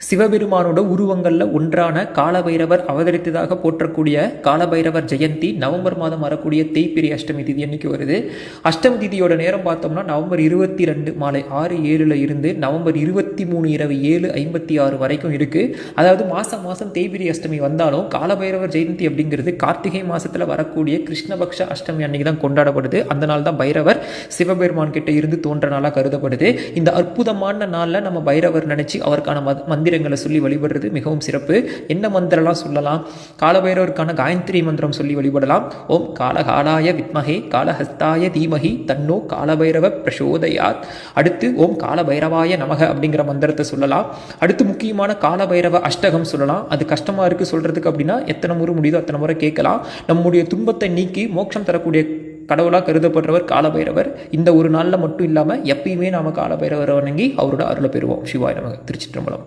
சிவபெருமானோட உருவங்களில் ஒன்றான காலபைரவர் அவதரித்ததாக போற்றக்கூடிய காலபைரவர் ஜெயந்தி நவம்பர் மாதம் வரக்கூடிய தேய்பிரி அஷ்டமி திதி அன்னைக்கு வருது. அஷ்டமி திதியோட நேரம் பார்த்தோம்னா நவம்பர் 22 மாலை 6:07 இருந்து நவம்பர் 23 இரவு 7:56 வரைக்கும் இருக்கு. அதாவது மாதம் தேய்பிரி அஷ்டமி வந்தாலும் காலபைரவர் ஜெயந்தி அப்படிங்கிறது கார்த்திகை மாசத்துல வரக்கூடிய கிருஷ்ணபக்ஷ அஷ்டமி அன்னைக்கு தான் கொண்டாடப்படுது. அந்த நாள் தான் பைரவர் சிவபெருமான் கிட்ட இருந்து தோன்ற நாளாக கருதப்படுது. இந்த அற்புதமான நாளில் நம்ம பைரவர் நினைச்சு அவருக்கான மந்திரங்களை சொல்லி வழிபடுறது மிகவும் சிறப்பு. என்ன மந்திரம்லாம் சொல்லலாம்? காலபைரவருக்கான காயத்ரி மந்திரம் சொல்லி வழிபடலாம். ஓம் காலகாலாய வித்மஹே காலஹஸ்தாய தீமஹி தன்னோ காலபைரவ பிரசோதயாத். அடுத்து ஓம் காலபைரவாய நமக அப்படிங்கிற மந்திரத்தை சொல்லலாம். அடுத்து முக்கியமான காலபைரவ அஷ்டகம் சொல்லலாம். அது கஷ்டமா இருக்கு சொல்றதுக்கு அப்படின்னா எத்தனை முறை முடியுதோ அத்தனை முறை கேட்கலாம். நம்முடைய துன்பத்தை நீக்கி மோட்சம் தரக்கூடிய கடவுளாக கருதப்படுறவர் காலபைரவர். இந்த ஒரு நாளில் மட்டும் இல்லாமல் எப்பயுமே நாம காலபைரவரை வணங்கி அவரோட அருளை பெறுவோம். சிவாய நமக. திருச்சிற்றம்பலம்.